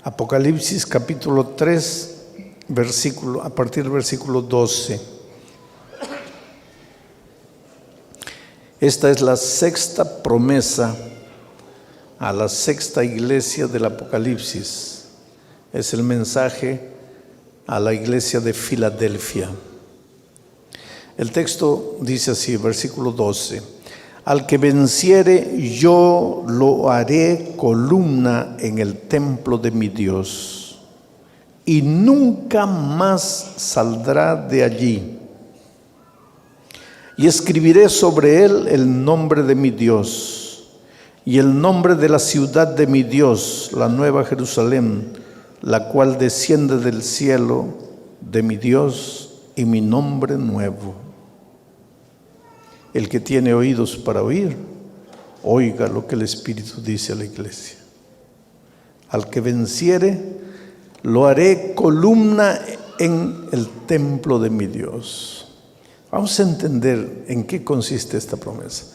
Apocalipsis capítulo 3, a partir del versículo 12. Esta es la sexta promesa a la sexta iglesia del Apocalipsis. Es el mensaje a la iglesia de Filadelfia. El texto dice así, versículo 12: al que venciere, yo lo haré columna en el templo de mi Dios, y nunca más saldrá de allí. Y escribiré sobre él el nombre de mi Dios y el nombre de la ciudad de mi Dios, la nueva Jerusalén, la cual desciende del cielo de mi Dios, y mi nombre nuevo. El que tiene oídos para oír, oiga lo que el Espíritu dice a la iglesia. Al que venciere, lo haré columna en el templo de mi Dios. Vamos a entender en qué consiste esta promesa.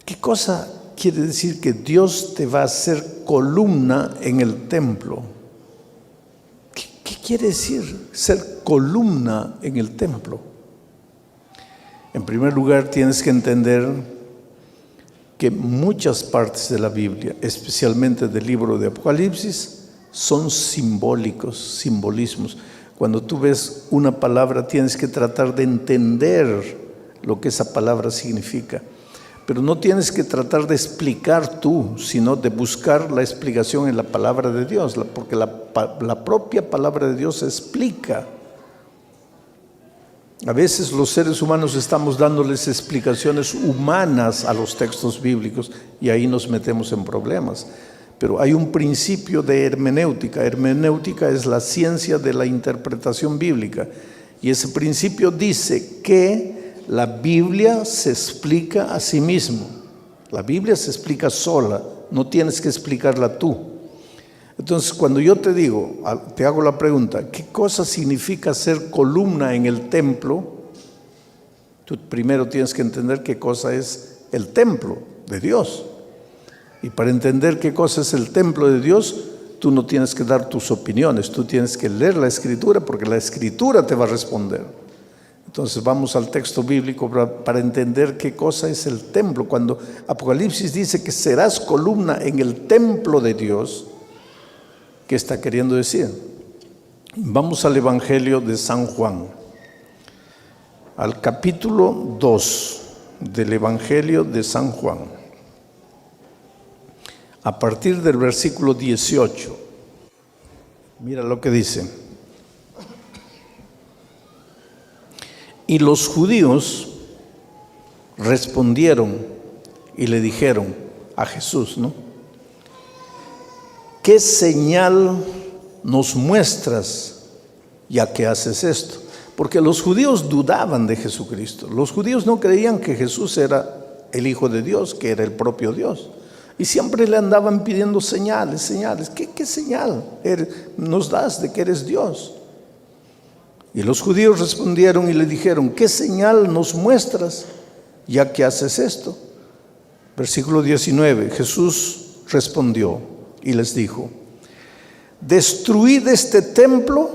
¿Qué cosa quiere decir que Dios te va a hacer columna en el templo? ¿Qué quiere decir ser columna en el templo? En primer lugar, tienes que entender que muchas partes de la Biblia, especialmente del libro de Apocalipsis, son simbolismos. Cuando tú ves una palabra, tienes que tratar de entender lo que esa palabra significa. Pero no tienes que tratar de explicar tú, sino de buscar la explicación en la palabra de Dios, porque la propia palabra de Dios explica. A veces los seres humanos estamos dándoles explicaciones humanas a los textos bíblicos y ahí nos metemos en problemas. Pero hay un principio de hermenéutica. Hermenéutica es la ciencia de la interpretación bíblica. Y ese principio dice que la Biblia se explica a sí mismo. La Biblia se explica sola, no tienes que explicarla tú. Entonces, cuando yo te digo, te hago la pregunta, ¿qué cosa significa ser columna en el templo? Tú primero tienes que entender qué cosa es el templo de Dios. Y para entender qué cosa es el templo de Dios, tú no tienes que dar tus opiniones, tú tienes que leer la Escritura, porque la Escritura te va a responder. Entonces vamos al texto bíblico para entender qué cosa es el templo. Cuando Apocalipsis dice que serás columna en el templo de Dios, ¿qué está queriendo decir? Vamos al Evangelio de San Juan, al capítulo 2 del Evangelio de San Juan, a partir del versículo 18. Mira lo que dice. Y los judíos respondieron y le dijeron a Jesús, ¿no? ¿Qué señal nos muestras ya que haces esto? Porque los judíos dudaban de Jesucristo. Los judíos no creían que Jesús era el Hijo de Dios, que era el propio Dios. Y siempre le andaban pidiendo señales. ¿Qué señal nos das de que eres Dios? Y los judíos respondieron y le dijeron, ¿qué señal nos muestras ya que haces esto? Versículo 19, Jesús respondió y les dijo, destruid este templo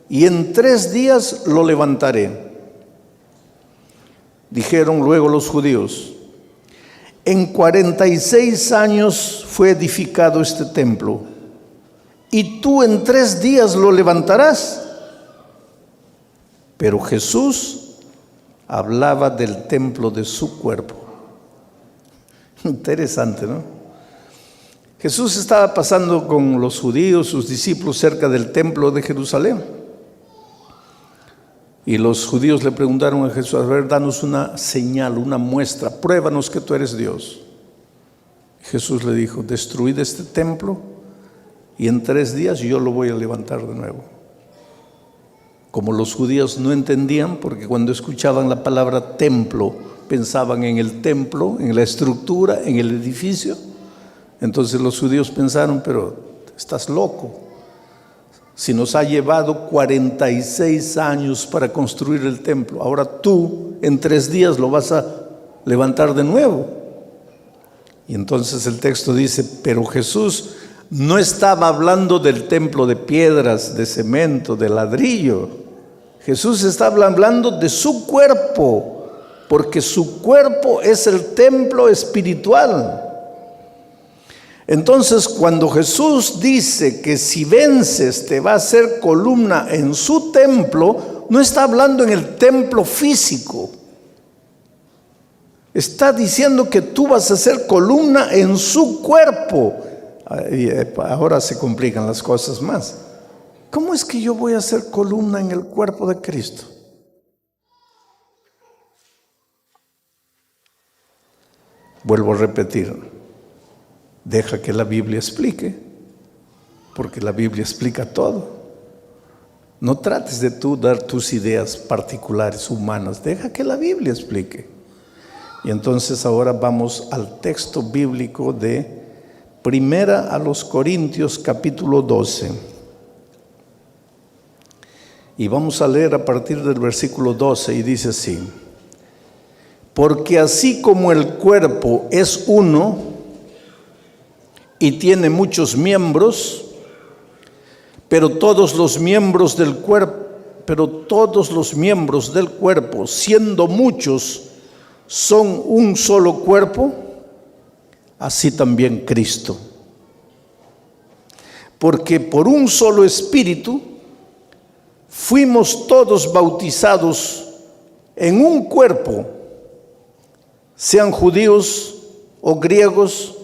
y en 3 días lo levantaré. Dijeron luego los judíos, en 46 años fue edificado este templo, y tú en 3 días lo levantarás. Pero Jesús hablaba del templo de su cuerpo. Interesante, ¿no? Jesús estaba pasando con los judíos, sus discípulos, cerca del templo de Jerusalén. Y los judíos le preguntaron a Jesús, a ver, danos una señal, una muestra, pruébanos que tú eres Dios. Jesús le dijo, destruid este templo y en 3 días yo lo voy a levantar de nuevo. Como los judíos no entendían, porque cuando escuchaban la palabra templo, pensaban en el templo, en la estructura, en el edificio. Entonces los judíos pensaron, pero estás loco. Si nos ha llevado 46 años para construir el templo, ahora tú en 3 días lo vas a levantar de nuevo. Y entonces el texto dice, pero Jesús no estaba hablando del templo de piedras, de cemento, de ladrillo. Jesús estaba hablando de su cuerpo, porque su cuerpo es el templo espiritual. Entonces, cuando Jesús dice que si vences te va a hacer columna en su templo, no está hablando en el templo físico. Está diciendo que tú vas a ser columna en su cuerpo. Ahora se complican las cosas más. ¿Cómo es que yo voy a ser columna en el cuerpo de Cristo? Vuelvo a repetir, deja que la Biblia explique, porque la Biblia explica todo. No trates de tú dar tus ideas particulares, humanas, deja que la Biblia explique. Y entonces ahora vamos al texto bíblico de Primera a los Corintios capítulo 12. Y vamos a leer a partir del versículo 12 y dice así: porque así como el cuerpo es uno y tiene muchos miembros, pero todos los miembros del cuerpo, siendo muchos, son un solo cuerpo, así también Cristo. Porque por un solo espíritu fuimos todos bautizados en un cuerpo, sean judíos o griegos,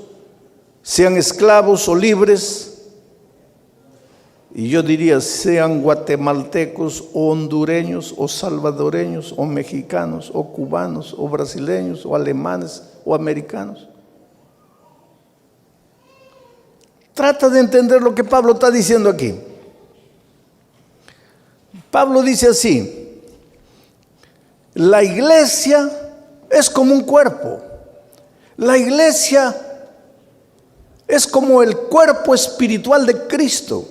sean esclavos o libres, y yo diría sean guatemaltecos o hondureños o salvadoreños o mexicanos o cubanos o brasileños o alemanes o americanos. Trata de entender lo que Pablo está diciendo aquí. Pablo dice así: la iglesia es como un cuerpo. La iglesia es como el cuerpo espiritual de Cristo.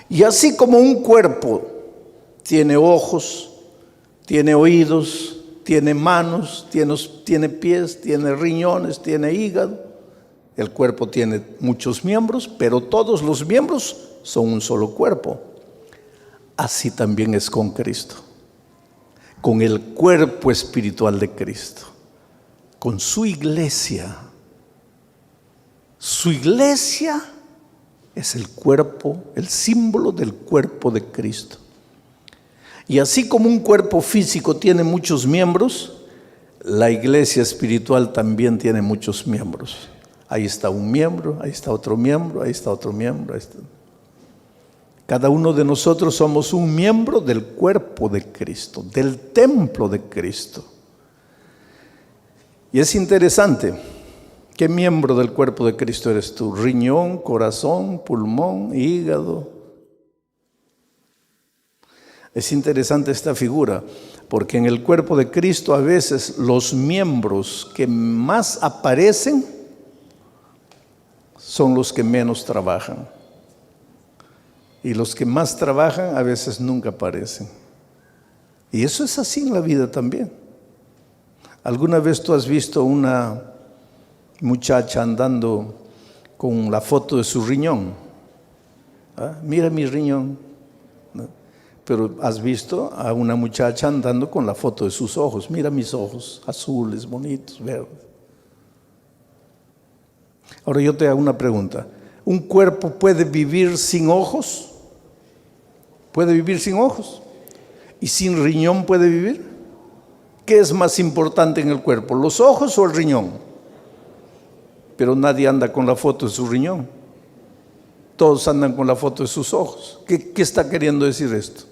Y así como un cuerpo tiene ojos, tiene oídos, tiene manos, tiene pies, tiene riñones, tiene hígado, el cuerpo tiene muchos miembros, pero todos los miembros son un solo cuerpo. Así también es con Cristo, con el cuerpo espiritual de Cristo, con su iglesia. Su iglesia es el cuerpo, el símbolo del cuerpo de Cristo. Y así como un cuerpo físico tiene muchos miembros, la iglesia espiritual también tiene muchos miembros. Ahí está un miembro, ahí está otro miembro, ahí está otro miembro. Ahí está. Cada uno de nosotros somos un miembro del cuerpo de Cristo, del templo de Cristo. Y es interesante. ¿Qué miembro del cuerpo de Cristo eres tú? Riñón, corazón, pulmón, hígado. Es interesante esta figura, porque en el cuerpo de Cristo a veces los miembros que más aparecen son los que menos trabajan. Y los que más trabajan a veces nunca aparecen. Y eso es así en la vida también. ¿Alguna vez tú has visto una muchacha andando con la foto de su riñón? ¿Ah? Mira mi riñón. ¿No? Pero has visto a una muchacha andando con la foto de sus ojos. Mira mis ojos, azules, bonitos, verdes. Ahora yo te hago una pregunta. ¿Un cuerpo puede vivir sin ojos? ¿Puede vivir sin ojos? ¿Y sin riñón puede vivir? ¿Qué es más importante en el cuerpo, los ojos o el riñón? Pero nadie anda con la foto de su riñón. Todos andan con la foto de sus ojos. ¿Qué está queriendo decir esto?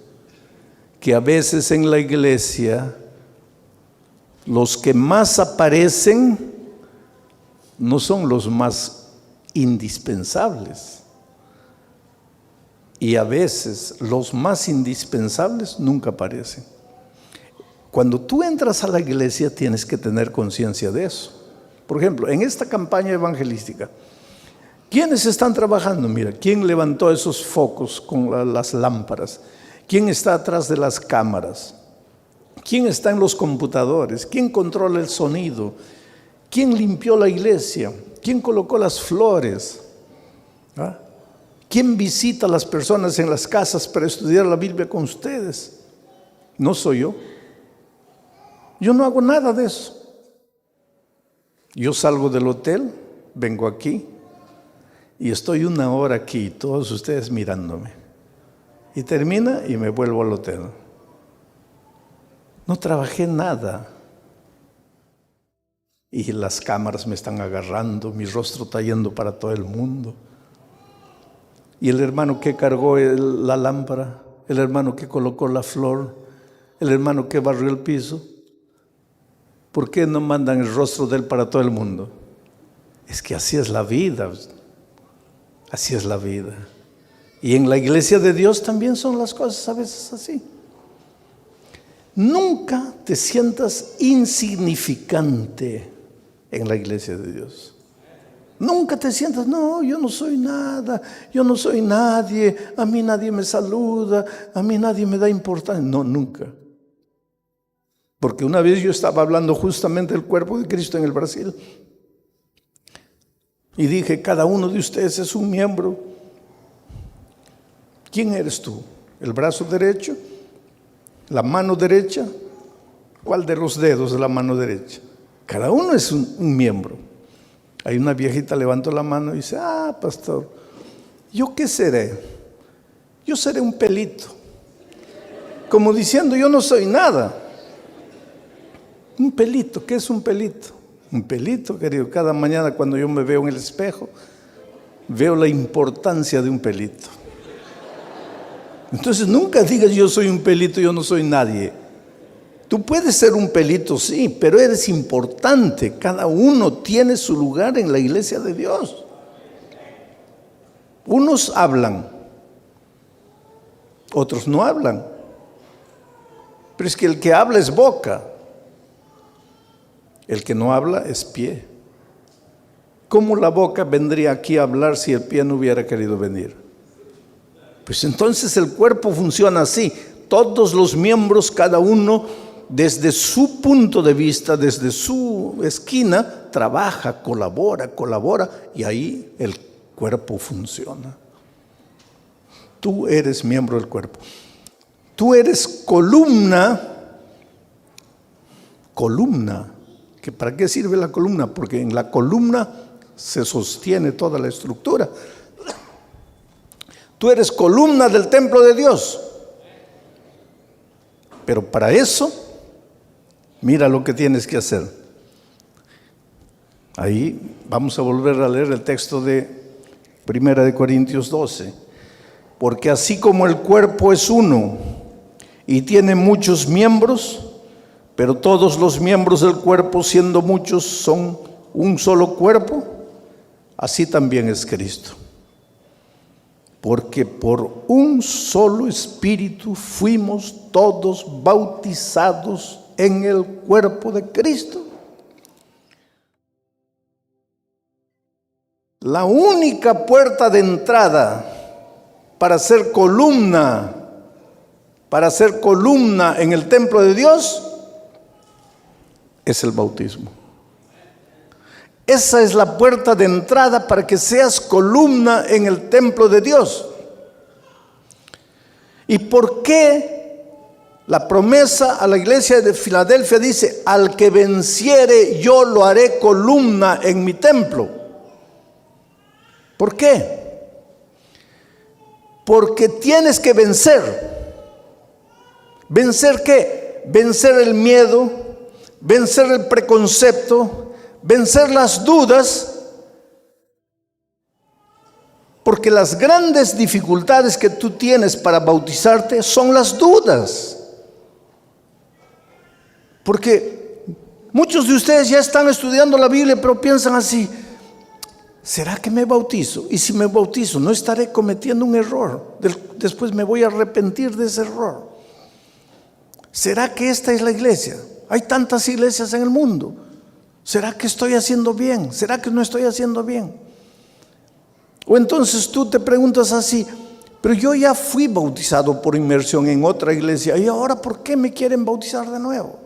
Que a veces en la iglesia los que más aparecen no son los más indispensables. Y a veces los más indispensables nunca aparecen. Cuando tú entras a la iglesia tienes que tener conciencia de eso. Por ejemplo, en esta campaña evangelística, ¿quiénes están trabajando? Mira, ¿quién levantó esos focos con las lámparas? ¿Quién está atrás de las cámaras? ¿Quién está en los computadores? ¿Quién controla el sonido? ¿Quién limpió la iglesia? ¿Quién colocó las flores? ¿Ah? ¿Quién visita a las personas en las casas para estudiar la Biblia con ustedes? No soy yo. Yo no hago nada de eso. Yo salgo del hotel, vengo aquí y estoy 1 hora aquí, todos ustedes mirándome. Y termina y me vuelvo al hotel. No trabajé nada. Y las cámaras me están agarrando, mi rostro está yendo para todo el mundo. Y el hermano que cargó la lámpara, el hermano que colocó la flor, el hermano que barrió el piso, ¿por qué no mandan el rostro de él para todo el mundo? Es que así es la vida. Así es la vida. Y en la iglesia de Dios también son las cosas a veces así. Nunca te sientas insignificante en la iglesia de Dios. Nunca te sientas, no, yo no soy nada, yo no soy nadie, a mí nadie me saluda, a mí nadie me da importancia. No, nunca. Porque una vez yo estaba hablando justamente del cuerpo de Cristo en el Brasil y dije, cada uno de ustedes es un miembro. ¿Quién eres tú? ¿El brazo derecho? ¿La mano derecha? ¿Cuál de los dedos de la mano derecha? Cada uno es un miembro. Hay una viejita levantó la mano y dice, pastor, ¿yo qué seré? Yo seré un pelito. Como diciendo, yo no soy nada. Un pelito, ¿qué es un pelito? Un pelito, querido. Cada mañana cuando yo me veo en el espejo, veo la importancia de un pelito. Entonces nunca digas yo soy un pelito, yo no soy nadie. Tú puedes ser un pelito, sí, pero eres importante. Cada uno tiene su lugar en la iglesia de Dios. Unos hablan, otros no hablan. Pero es que el que habla es boca. El que no habla es pie. ¿Cómo la boca vendría aquí a hablar si el pie no hubiera querido venir? Pues entonces el cuerpo funciona así. Todos los miembros, cada uno desde su punto de vista, desde su esquina, trabaja, colabora y ahí el cuerpo funciona. Tú eres miembro del cuerpo. Tú eres columna. ¿Para qué sirve la columna? Porque en la columna se sostiene toda la estructura. Tú eres columna del templo de Dios. Pero para eso, mira lo que tienes que hacer. Ahí vamos a volver a leer el texto de 1 Corintios 12. Porque así como el cuerpo es uno y tiene muchos miembros, pero todos los miembros del cuerpo, siendo muchos, son un solo cuerpo, así también es Cristo. Porque por un solo espíritu fuimos todos bautizados en el cuerpo de Cristo. La única puerta de entrada para ser columna en el templo de Dios es el bautismo. Esa es la puerta de entrada para que seas columna en el templo de Dios. ¿Y por qué la promesa a la iglesia de Filadelfia dice, al que venciere yo lo haré columna en mi templo? ¿Por qué? Porque tienes que vencer. ¿Vencer qué? Vencer el miedo, vencer el preconcepto, vencer las dudas, porque las grandes dificultades que tú tienes para bautizarte son las dudas. Porque muchos de ustedes ya están estudiando la Biblia, pero piensan así, ¿será que me bautizo? Y si me bautizo, ¿no estaré cometiendo un error? Después me voy a arrepentir de ese error. ¿Será que esta es la iglesia? Hay tantas iglesias en el mundo. ¿Será que estoy haciendo bien? ¿Será que no estoy haciendo bien? O entonces tú te preguntas así, pero yo ya fui bautizado por inmersión en otra iglesia y ahora ¿por qué me quieren bautizar de nuevo?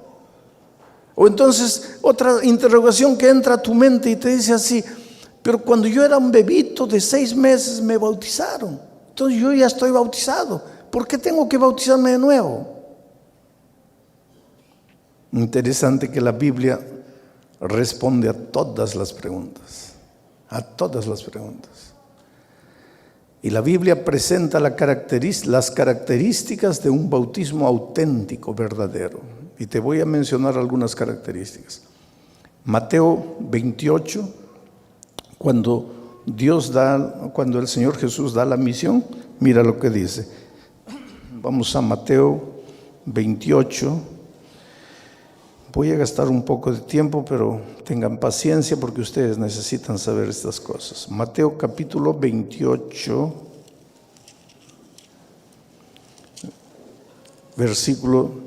O entonces otra interrogación que entra a tu mente y te dice así, Pero cuando yo era un bebito de 6 meses me bautizaron. Entonces yo ya estoy bautizado. ¿Por qué tengo que bautizarme de nuevo? Interesante que la Biblia responde a todas las preguntas. A todas las preguntas. Y la Biblia presenta las características de un bautismo auténtico, verdadero. Y te voy a mencionar algunas características. Mateo 28, cuando el Señor Jesús da la misión, mira lo que dice. Vamos a Mateo 28. Voy a gastar un poco de tiempo, pero tengan paciencia porque ustedes necesitan saber estas cosas. Mateo capítulo 28, versículo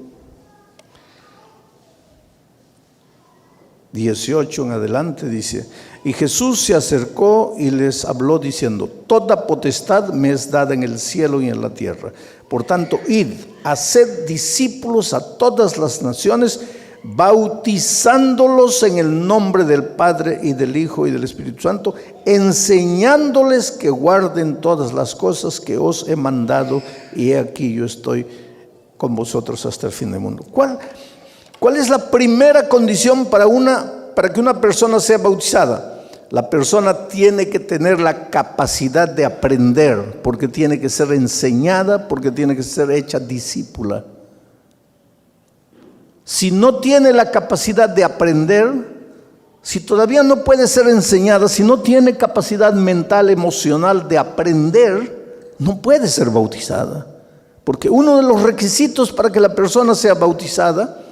18 en adelante dice: y Jesús se acercó y les habló diciendo: toda potestad me es dada en el cielo y en la tierra. Por tanto, id, haced discípulos a todas las naciones, bautizándolos en el nombre del Padre y del Hijo y del Espíritu Santo, enseñándoles que guarden todas las cosas que os he mandado, y he aquí yo estoy con vosotros hasta el fin del mundo. ¿Cuál es la primera condición para que una persona sea bautizada? La persona tiene que tener la capacidad de aprender, porque tiene que ser enseñada, porque tiene que ser hecha discípula. Si no tiene la capacidad de aprender, si todavía no puede ser enseñada, si no tiene capacidad mental, emocional de aprender, no puede ser bautizada. Porque uno de los requisitos para que la persona sea bautizada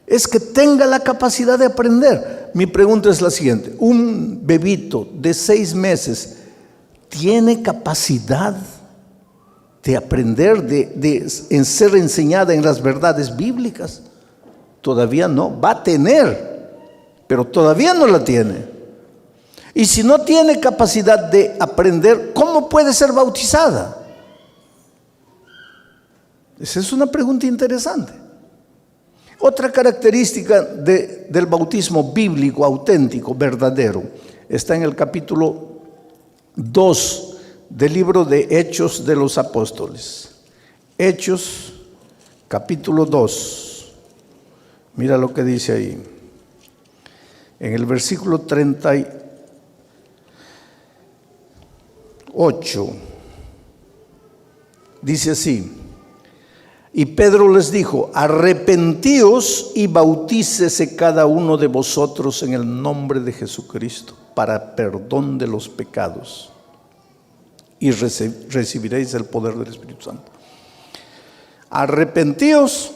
es que tenga la capacidad de aprender. Mi pregunta es la siguiente: ¿un bebito de 6 meses tiene capacidad de aprender, de ser enseñada en las verdades bíblicas? Todavía no, va a tener, pero todavía no la tiene. Y si no tiene capacidad de aprender, ¿cómo puede ser bautizada? Esa es una pregunta interesante. Otra característica del bautismo bíblico, auténtico, verdadero, está en el capítulo 2 del libro de Hechos de los Apóstoles. Hechos, capítulo 2. Mira lo que dice ahí. En el versículo 38, dice así: y Pedro les dijo: arrepentíos y bautícese cada uno de vosotros en el nombre de Jesucristo para perdón de los pecados, y recibiréis el poder del Espíritu Santo. Arrepentíos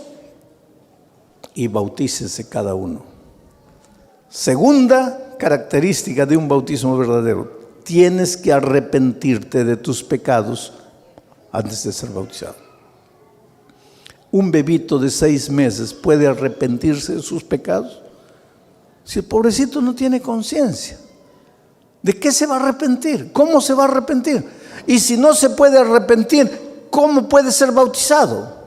y bautícese cada uno. Segunda característica de un bautismo verdadero: tienes que arrepentirte de tus pecados antes de ser bautizado. Un bebito de 6 meses puede arrepentirse de sus pecados. Si el pobrecito no tiene conciencia, ¿de qué se va a arrepentir? ¿Cómo se va a arrepentir? Y si no se puede arrepentir, ¿cómo puede ser bautizado?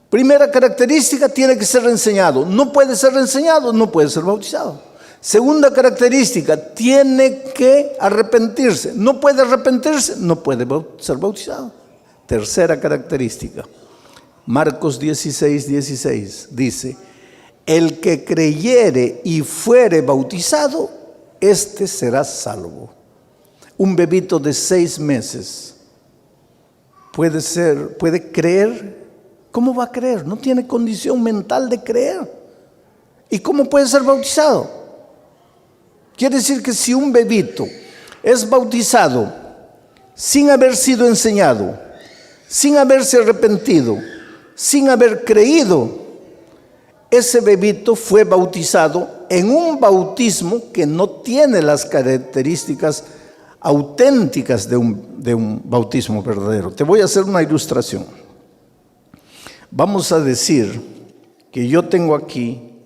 Primera característica: tiene que ser enseñado. No puede ser enseñado, no puede ser bautizado. Segunda característica: tiene que arrepentirse. No puede arrepentirse, no puede ser bautizado. Tercera característica: Marcos 16:16 dice: el que creyere y fuere bautizado, este será salvo. Un bebito de 6 meses puede creer. ¿Cómo va a creer? No tiene condición mental de creer. ¿Y cómo puede ser bautizado? Quiere decir que si un bebito es bautizado sin haber sido enseñado, sin haberse arrepentido, sin haber creído, ese bebito fue bautizado en un bautismo que no tiene las características auténticas de un bautismo verdadero. Te voy a hacer una ilustración. Vamos a decir que yo tengo aquí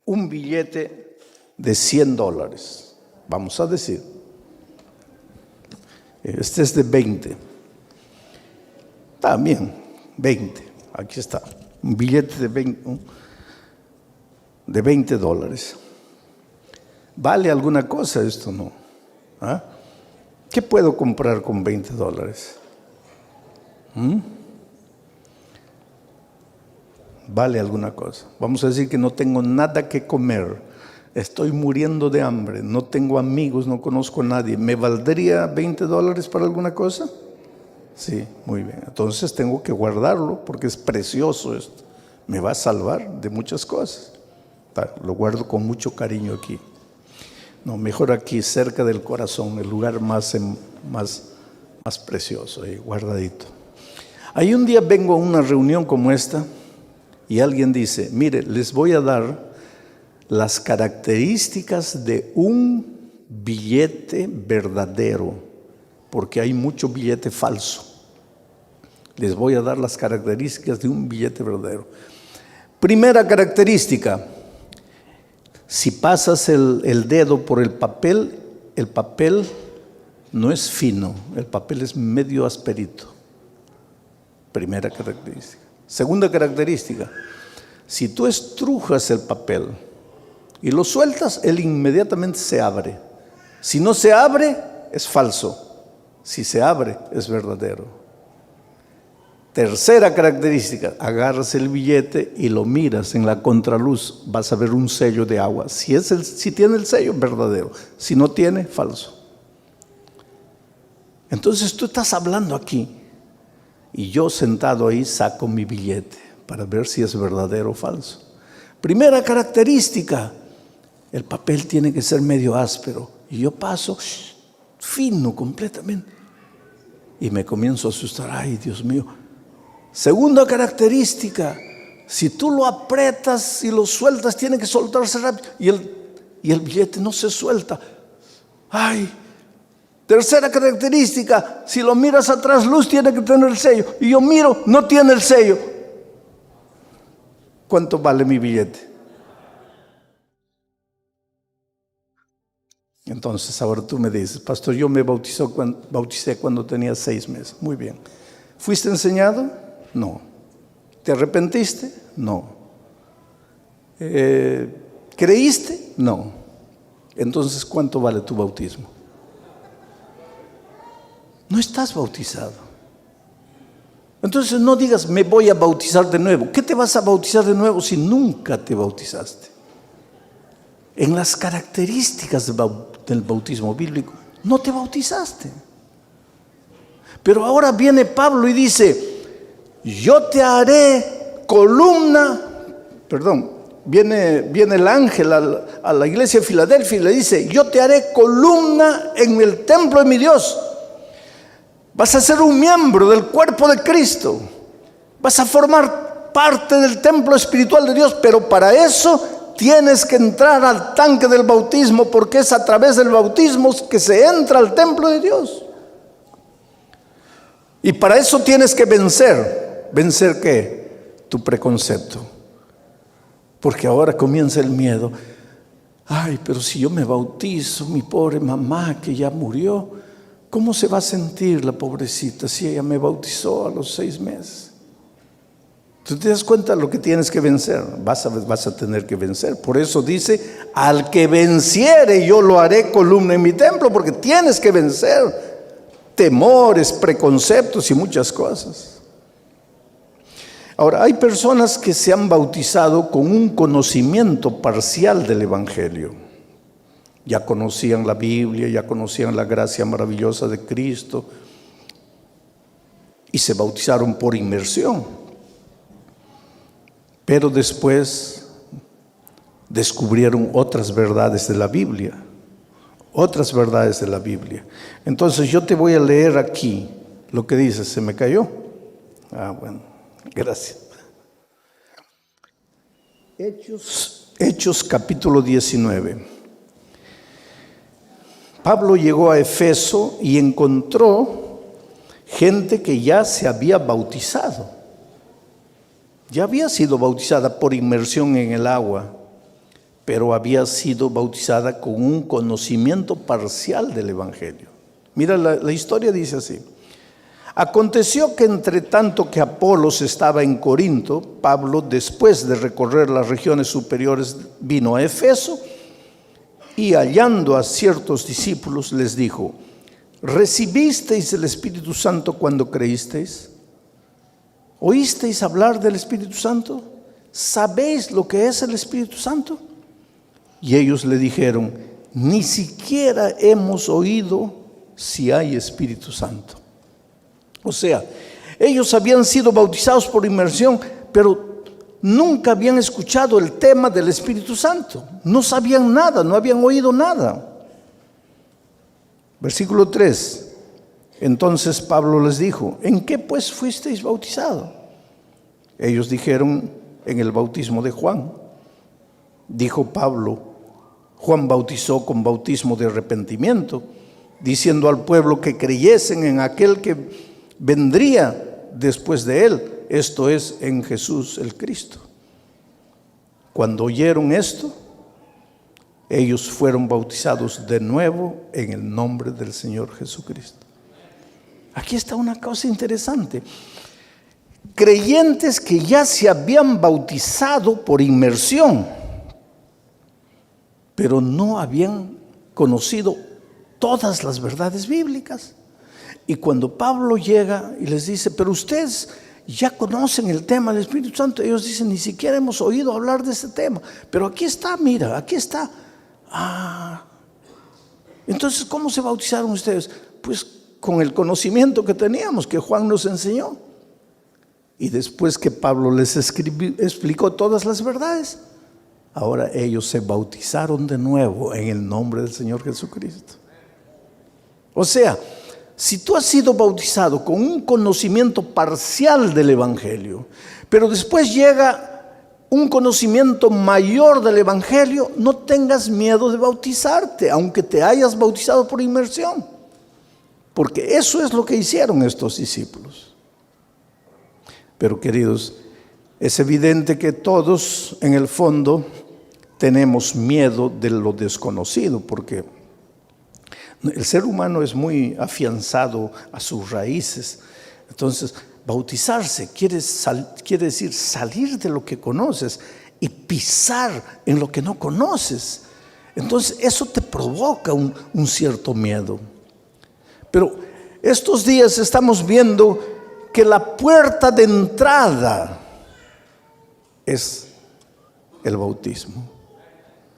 un billete de $100. Vamos a decir, este es de 20. También 20, aquí está, un billete de $20. ¿Vale alguna cosa esto? No. ¿Ah? ¿Qué puedo comprar con $20? ¿Vale alguna cosa? Vamos a decir que no tengo nada que comer, estoy muriendo de hambre, no tengo amigos, no conozco a nadie. ¿Me valdría $20 para alguna cosa? Sí, muy bien. Entonces tengo que guardarlo porque es precioso esto. Me va a salvar de muchas cosas. Lo guardo con mucho cariño aquí. No, mejor aquí, cerca del corazón, el lugar más precioso, ahí, guardadito. Ahí un día vengo a una reunión como esta y alguien dice, mire, les voy a dar las características de un billete verdadero, porque hay mucho billete falso. Les voy a dar las características de un billete verdadero. Primera característica, si pasas el dedo por el papel no es fino, el papel es medio asperito. Primera característica. Segunda característica, si tú estrujas el papel y lo sueltas, él inmediatamente se abre. Si no se abre, es falso. Si se abre, es verdadero. Tercera característica, agarras el billete y lo miras en la contraluz, vas a ver un sello de agua. Si tiene el sello, verdadero. Si no tiene, falso. Entonces tú estás hablando aquí y yo sentado ahí saco mi billete para ver si es verdadero o falso. Primera característica, el papel tiene que ser medio áspero y yo paso fino completamente y me comienzo a asustar. Ay, Dios mío. Segunda característica, si tú lo aprietas y lo sueltas, tiene que soltarse rápido y el billete no se suelta. Ay. Tercera característica, si lo miras atrás, luz tiene que tener el sello. Y yo miro, no tiene el sello. ¿Cuánto vale mi billete? Entonces ahora tú me dices, pastor, yo me bauticé cuando tenía 6 meses. Muy bien. ¿Fuiste enseñado? No. ¿Te arrepentiste? No. ¿Creíste? No. Entonces, ¿cuánto vale tu bautismo? No estás bautizado. Entonces no digas, me voy a bautizar de nuevo. ¿Qué te vas a bautizar de nuevo si nunca te bautizaste? En las características del bautismo bíblico, no te bautizaste. Pero ahora viene Pablo y dice, yo te haré columna, viene el ángel a la iglesia de Filadelfia y le dice, yo te haré columna en el templo de mi Dios. Vas a ser un miembro del cuerpo de Cristo. Vas a formar parte del templo espiritual de Dios, pero para eso tienes que entrar al tanque del bautismo, porque es a través del bautismo que se entra al templo de Dios. Y para eso tienes que vencer. ¿Vencer qué? Tu preconcepto. Porque ahora comienza el miedo. Ay, pero si yo me bautizo, mi pobre mamá que ya murió, ¿cómo se va a sentir la pobrecita si ella me bautizó a los 6 meses? ¿Tú te das cuenta de lo que tienes que vencer? Vas a tener que vencer. Por eso dice, al que venciere yo lo haré columna en mi templo, porque tienes que vencer temores, preconceptos y muchas cosas. Ahora, hay personas que se han bautizado con un conocimiento parcial del Evangelio. Ya conocían la Biblia, ya conocían la gracia maravillosa de Cristo y se bautizaron por inmersión. Pero después descubrieron otras verdades de la Biblia, otras verdades de la Biblia. Entonces yo te voy a leer aquí lo que dice. ¿Se me cayó? Bueno, gracias. Hechos capítulo 19. Pablo llegó a Efeso y encontró gente que ya se había bautizado. Ya había sido bautizada por inmersión en el agua, pero había sido bautizada con un conocimiento parcial del Evangelio. Mira, la historia dice así. Aconteció que entre tanto que Apolos estaba en Corinto, Pablo, después de recorrer las regiones superiores, vino a Efeso Y hallando a ciertos discípulos les dijo: ¿recibisteis el Espíritu Santo cuando creísteis? ¿Oísteis hablar del Espíritu Santo? ¿Sabéis lo que es el Espíritu Santo? Y ellos le dijeron: ni siquiera hemos oído si hay Espíritu Santo. O sea, ellos habían sido bautizados por inmersión, pero nunca habían escuchado el tema del Espíritu Santo. No sabían nada, no habían oído nada. Versículo 3. Entonces Pablo les dijo: ¿en qué pues fuisteis bautizados? Ellos dijeron: en el bautismo de Juan. Dijo Pablo: Juan bautizó con bautismo de arrepentimiento, diciendo al pueblo que creyesen en aquel que vendría después de él, esto es, en Jesús el Cristo. Cuando oyeron esto, ellos fueron bautizados de nuevo en el nombre del Señor Jesucristo. Aquí está una cosa interesante. Creyentes que ya se habían bautizado por inmersión, pero no habían conocido todas las verdades bíblicas. Y cuando Pablo llega y les dice: pero ustedes ya conocen el tema del Espíritu Santo, ellos dicen: ni siquiera hemos oído hablar de este tema, pero aquí está, mira, aquí está. Entonces, ¿cómo se bautizaron ustedes? Pues con el conocimiento que teníamos, que Juan nos enseñó. Y después que Pablo les explicó todas las verdades, ahora ellos se bautizaron de nuevo en el nombre del Señor Jesucristo. O sea, si tú has sido bautizado con un conocimiento parcial del Evangelio, pero después llega un conocimiento mayor del Evangelio, no tengas miedo de bautizarte, aunque te hayas bautizado por inmersión. Porque eso es lo que hicieron estos discípulos. Pero queridos, es evidente que todos en el fondo tenemos miedo de lo desconocido, porque el ser humano es muy afianzado a sus raíces. Entonces, bautizarse quiere decir salir de lo que conoces y pisar en lo que no conoces. Entonces, eso te provoca un cierto miedo. Pero estos días estamos viendo que la puerta de entrada es el bautismo.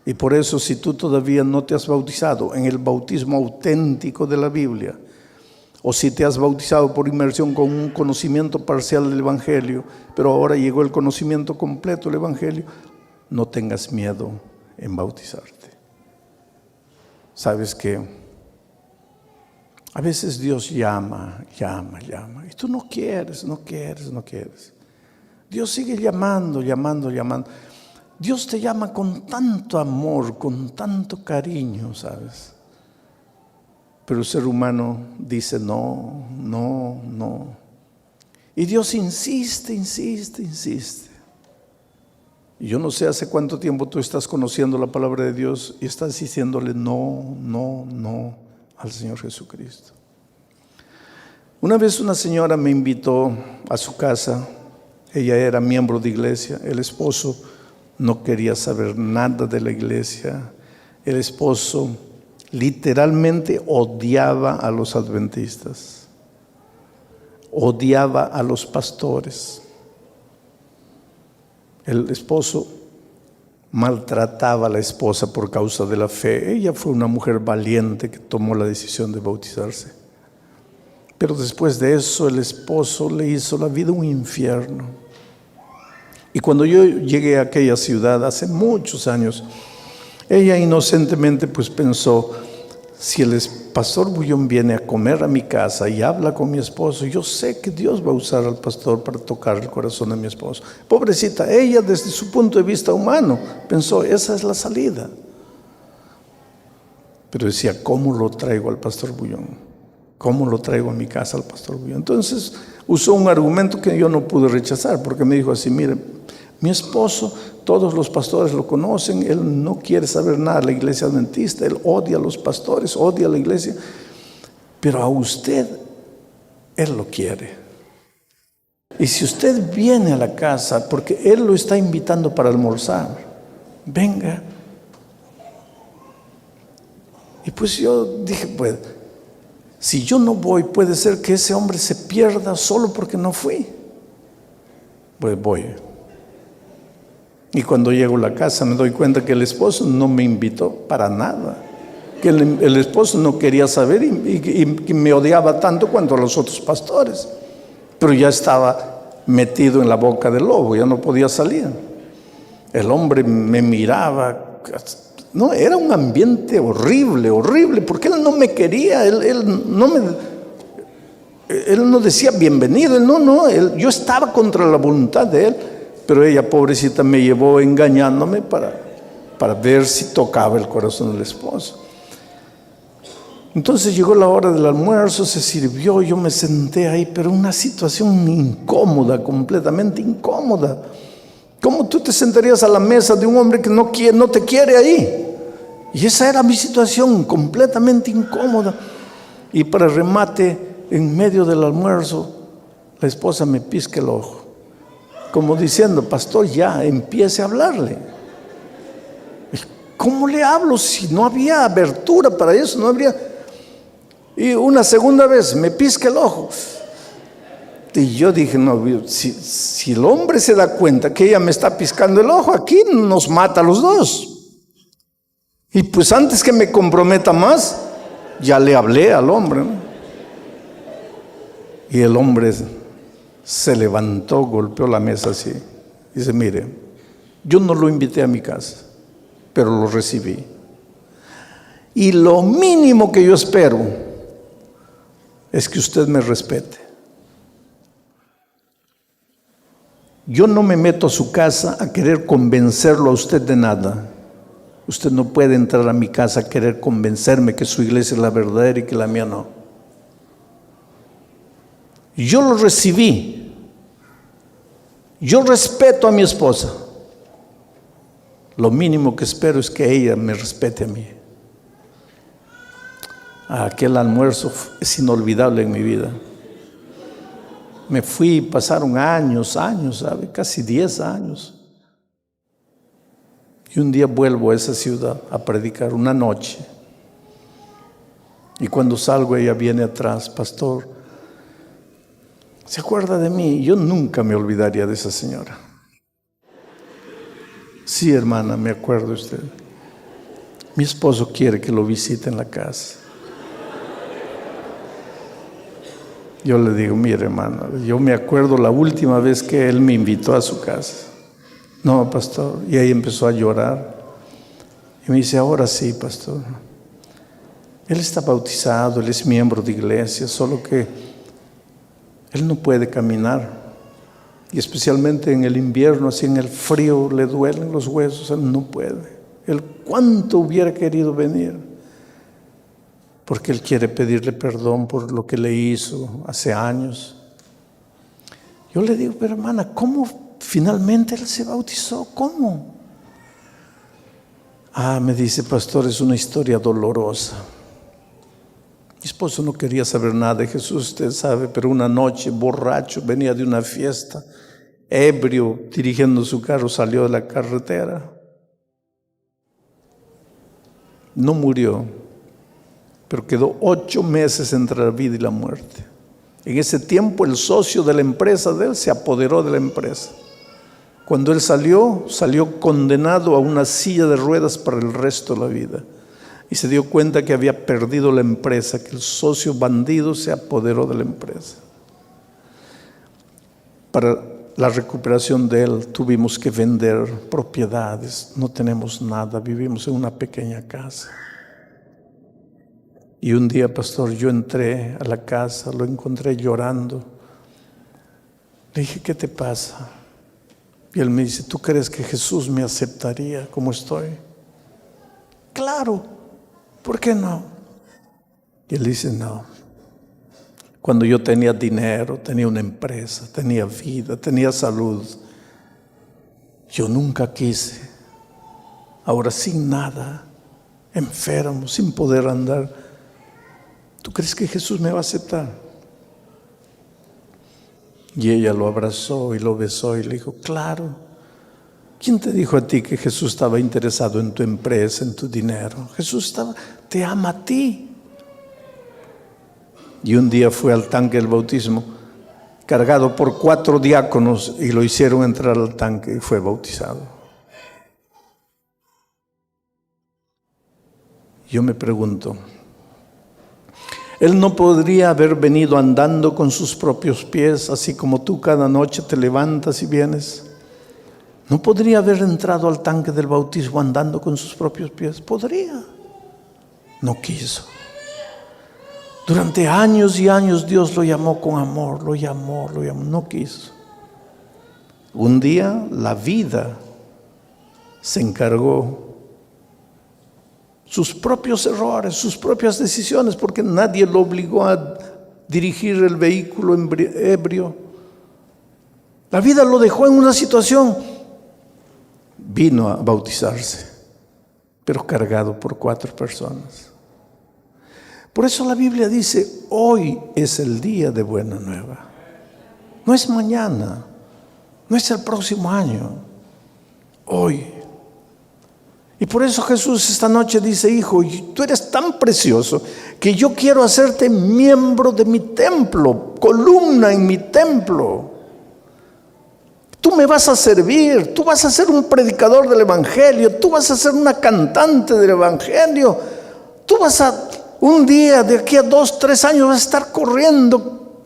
Y por eso, si tú todavía no te has bautizado en el bautismo auténtico de la Biblia, o si te has bautizado por inmersión con un conocimiento parcial del Evangelio, pero ahora llegó el conocimiento completo del Evangelio, no tengas miedo en bautizarte. Sabes que a veces Dios llama, y tú no quieres. Dios sigue llamando. Dios te llama con tanto amor, con tanto cariño, ¿sabes? Pero el ser humano dice no. Y Dios insiste. Y yo no sé hace cuánto tiempo tú estás conociendo la palabra de Dios y estás diciéndole no al Señor Jesucristo. Una vez una señora me invitó a su casa. Ella era miembro de iglesia. El esposo no quería saber nada de la iglesia. El esposo literalmente odiaba a los adventistas, odiaba a los pastores. El esposo maltrataba a la esposa por causa de la fe. Ella fue una mujer valiente que tomó la decisión de bautizarse. Pero después de eso, el esposo le hizo la vida un infierno. Y cuando yo llegué a aquella ciudad hace muchos años, ella inocentemente pues pensó: si el pastor Bullón viene a comer a mi casa y habla con mi esposo, yo sé que Dios va a usar al pastor para tocar el corazón de mi esposo. Pobrecita, ella desde su punto de vista humano pensó: esa es la salida. Pero decía: ¿cómo lo traigo al pastor Bullón? ¿Cómo lo traigo a mi casa al pastor Bullón? Entonces usó un argumento que yo no pude rechazar, porque me dijo así: mire, mi esposo, todos los pastores lo conocen, él no quiere saber nada de la iglesia adventista, él odia a los pastores, odia a la iglesia, pero a usted, él lo quiere. Y si usted viene a la casa, porque él lo está invitando para almorzar, venga. Y pues yo dije, pues, si yo no voy, puede ser que ese hombre se pierda solo porque no fui. Pues voy. Y cuando llego a la casa me doy cuenta que el esposo no me invitó para nada. Que el esposo no quería saber y me odiaba tanto cuanto a los otros pastores. Pero ya estaba metido en la boca del lobo, ya no podía salir. El hombre me miraba. No, era un ambiente horrible, horrible, porque él no me quería, él no decía bienvenido, yo estaba contra la voluntad de él, pero ella, pobrecita, me llevó engañándome para ver si tocaba el corazón del esposo. Entonces llegó la hora del almuerzo, se sirvió, yo me senté ahí, pero una situación incómoda, completamente incómoda. ¿Cómo tú te sentarías a la mesa de un hombre que no te quiere ahí? Y esa era mi situación, completamente incómoda. Y para remate, en medio del almuerzo, la esposa me pisca el ojo, como diciendo, pastor, ya empiece a hablarle. ¿Cómo le hablo si no había abertura para eso? No habría. Y una segunda vez me pisca el ojo. Y yo dije, no, si el hombre se da cuenta que ella me está piscando el ojo, aquí nos mata a los dos. Y pues antes que me comprometa más, ya le hablé al hombre, ¿no? Y el hombre se levantó, golpeó la mesa así. Dice, mire, yo no lo invité a mi casa, pero lo recibí. Y lo mínimo que yo espero es que usted me respete. Yo no me meto a su casa a querer convencerlo a usted de nada. Usted no puede entrar a mi casa a querer convencerme que su iglesia es la verdadera y que la mía no. Yo lo recibí. Yo respeto a mi esposa. Lo mínimo que espero es que ella me respete a mí. Aquel almuerzo es inolvidable en mi vida. Me fui, pasaron años, ¿sabe? Casi 10 años. Y un día vuelvo a esa ciudad a predicar una noche. Y cuando salgo ella viene atrás, pastor, ¿se acuerda de mí? Yo nunca me olvidaría de esa señora. Sí, hermana, me acuerdo de usted. Mi esposo quiere que lo visite en la casa. Yo le digo, mire, hermana, yo me acuerdo la última vez que él me invitó a su casa. No, pastor. Y ahí empezó a llorar. Y me dice, ahora sí, pastor. Él está bautizado, él es miembro de iglesia, solo que él no puede caminar. Y especialmente en el invierno, así en el frío, le duelen los huesos, él no puede. Él cuánto hubiera querido venir. Porque él quiere pedirle perdón por lo que le hizo hace años. Yo le digo, pero hermana, ¿cómo finalmente él se bautizó? ¿Cómo? Me dice, pastor, es una historia dolorosa. Mi esposo no quería saber nada de Jesús, usted sabe, pero una noche, borracho, venía de una fiesta, ebrio, dirigiendo su carro, salió de la carretera. No murió, pero quedó 8 meses entre la vida y la muerte. En ese tiempo el socio de la empresa de él se apoderó de la empresa. Cuando él salió condenado a una silla de ruedas para el resto de la vida. Y se dio cuenta que había perdido la empresa, que el socio bandido se apoderó de la empresa. Para la recuperación de él tuvimos que vender propiedades, no tenemos nada, vivimos en una pequeña casa. Y un día, pastor, yo entré a la casa, lo encontré llorando. Le dije, ¿qué te pasa? Y él me dice, ¿tú crees que Jesús me aceptaría como estoy? Claro, ¿por qué no? Y él dice, no. Cuando yo tenía dinero, tenía una empresa, tenía vida, tenía salud, yo nunca quise. Ahora sin nada, enfermo, sin poder andar. ¿Tú crees que Jesús me va a aceptar? Y ella lo abrazó y lo besó y le dijo, claro, ¿Quién te dijo a ti que Jesús estaba interesado en tu empresa, en tu dinero? Jesús te ama a ti. Y un día fue al tanque del bautismo, cargado por 4 diáconos, y lo hicieron entrar al tanque y fue bautizado. Yo me pregunto, Él no podría haber venido andando con sus propios pies, así como tú cada noche te levantas y vienes. ¿No podría haber entrado al tanque del bautismo andando con sus propios pies? Podría. No quiso. Durante años y años Dios lo llamó con amor, lo llamó, no quiso. Un día la vida se encargó, sus propios errores, sus propias decisiones, porque nadie lo obligó a dirigir el vehículo ebrio. La vida lo dejó en una situación. Vino a bautizarse, pero cargado por 4 personas. Por eso la Biblia dice, hoy es el día de buena nueva. No es mañana, no es el próximo año, hoy. Y por eso Jesús esta noche dice, hijo, tú eres tan precioso que yo quiero hacerte miembro de mi templo, columna en mi templo. Tú me vas a servir, tú vas a ser un predicador del Evangelio, tú vas a ser una cantante del Evangelio, tú vas a, un día, de aquí a 2, 3 años, vas a estar corriendo,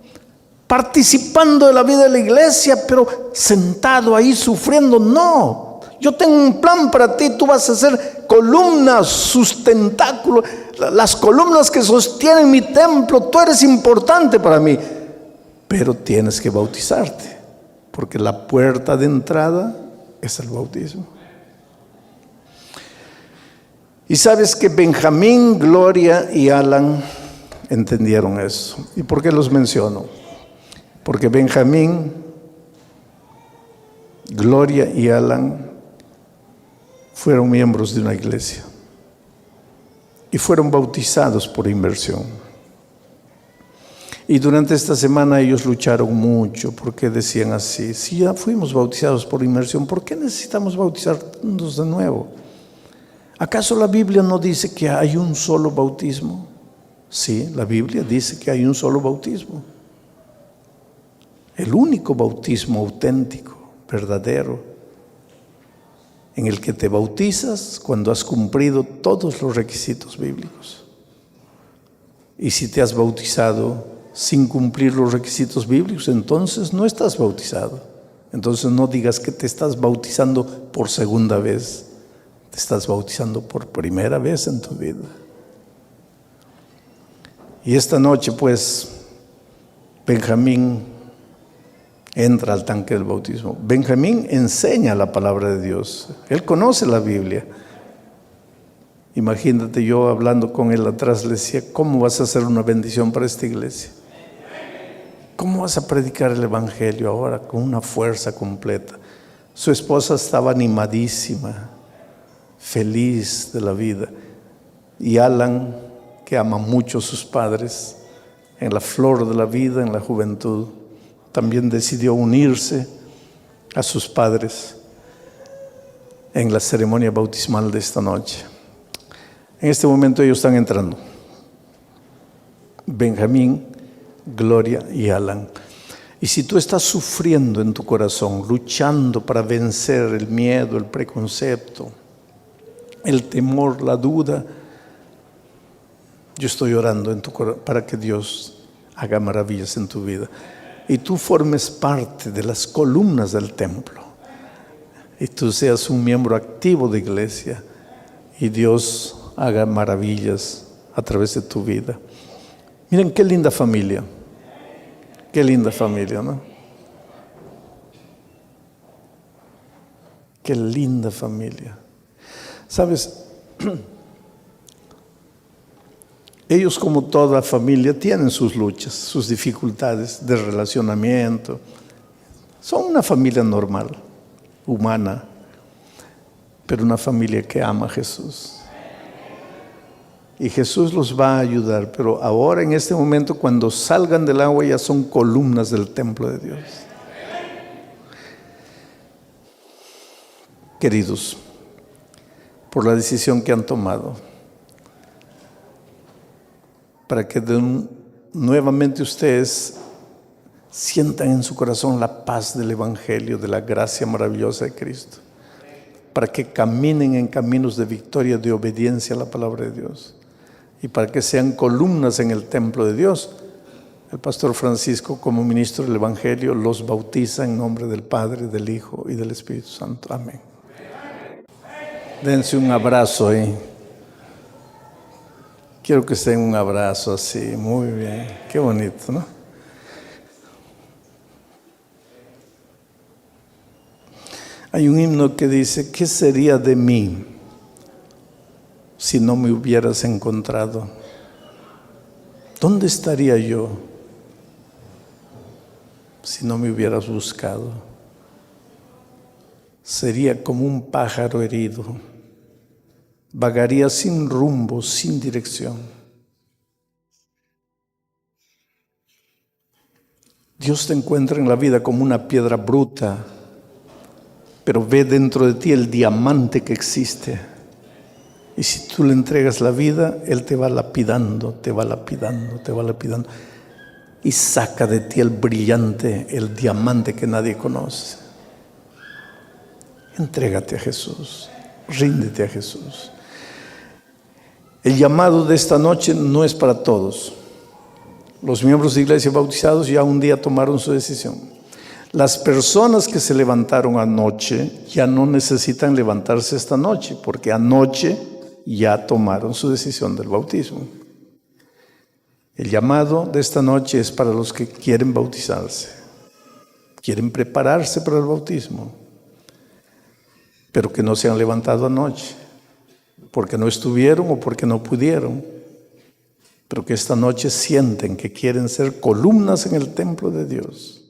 participando de la vida de la iglesia, pero sentado ahí sufriendo. No, yo tengo un plan para ti, tú vas a ser columnas, sustentáculo, las columnas que sostienen mi templo, tú eres importante para mí, pero tienes que bautizarte. Porque la puerta de entrada es el bautismo. Y sabes que Benjamín, Gloria y Alan entendieron eso. ¿Y por qué los menciono? Porque Benjamín, Gloria y Alan fueron miembros de una iglesia y fueron bautizados por inmersión. Y durante esta semana ellos lucharon mucho porque decían así, si ya fuimos bautizados por inmersión, ¿por qué necesitamos bautizarnos de nuevo? ¿Acaso la Biblia no dice que hay un solo bautismo? Sí, la Biblia dice que hay un solo bautismo. El único bautismo auténtico, verdadero, en el que te bautizas cuando has cumplido todos los requisitos bíblicos. Y si te has bautizado sin cumplir los requisitos bíblicos, entonces no estás bautizado. Entonces no digas que te estás bautizando por segunda vez. Te estás bautizando por primera vez en tu vida. Y esta noche, pues, Benjamín entra al tanque del bautismo. Benjamín enseña la palabra de Dios. Él conoce la Biblia. Imagínate, yo hablando con él atrás, le decía, ¿cómo vas a hacer una bendición para esta iglesia? ¿Cómo vas a predicar el Evangelio ahora con una fuerza completa? Su esposa estaba animadísima, feliz de la vida. Y Alan, que ama mucho a sus padres, en la flor de la vida, en la juventud, también decidió unirse a sus padres en la ceremonia bautismal de esta noche. En este momento ellos están entrando. Benjamín, Gloria y Alan. Y si tú estás sufriendo en tu corazón, luchando para vencer el miedo, el preconcepto, el temor, la duda, yo estoy orando en tu corazón para que Dios haga maravillas en tu vida. Y tú formes parte de las columnas del templo. Y tú seas un miembro activo de iglesia. Y Dios haga maravillas a través de tu vida. Miren qué linda familia. Qué linda familia, ¿no? Qué linda familia. ¿Sabes? Ellos, como toda familia, tienen sus luchas, sus dificultades de relacionamiento. Son una familia normal, humana, pero una familia que ama a Jesús. Y Jesús los va a ayudar, pero ahora en este momento, cuando salgan del agua, ya son columnas del templo de Dios. queridos, por la decisión que han tomado, para que nuevamente ustedes sientan en su corazón la paz del Evangelio, de la gracia maravillosa de Cristo, para que caminen en caminos de victoria, de obediencia a la palabra de Dios, y para que sean columnas en el templo de Dios. El pastor Francisco, como ministro del Evangelio, los bautiza en nombre del Padre, del Hijo y del Espíritu Santo. Amén. Dense un abrazo ahí. Quiero que se den un abrazo así, muy bien. Qué bonito, ¿no? Hay un himno que dice: ¿qué sería de mí si no me hubieras encontrado? ¿Dónde estaría yo si no me hubieras buscado? Sería como un pájaro herido, vagaría sin rumbo, sin dirección. Dios te encuentra en la vida como una piedra bruta, pero ve dentro de ti el diamante que existe. Y si tú le entregas la vida, Él te va lapidando, te va lapidando, te va lapidando. Y saca de ti el brillante, el diamante que nadie conoce. Entrégate a Jesús, ríndete a Jesús. El llamado de esta noche no es para todos. Los miembros de iglesia bautizados ya un día tomaron su decisión. Las personas que se levantaron anoche ya no necesitan levantarse esta noche, porque anoche ya tomaron su decisión del bautismo. El llamado de esta noche es para los que quieren bautizarse, quieren prepararse para el bautismo, pero que no se han levantado anoche, porque no estuvieron o porque no pudieron, pero que esta noche sienten que quieren ser columnas en el templo de Dios.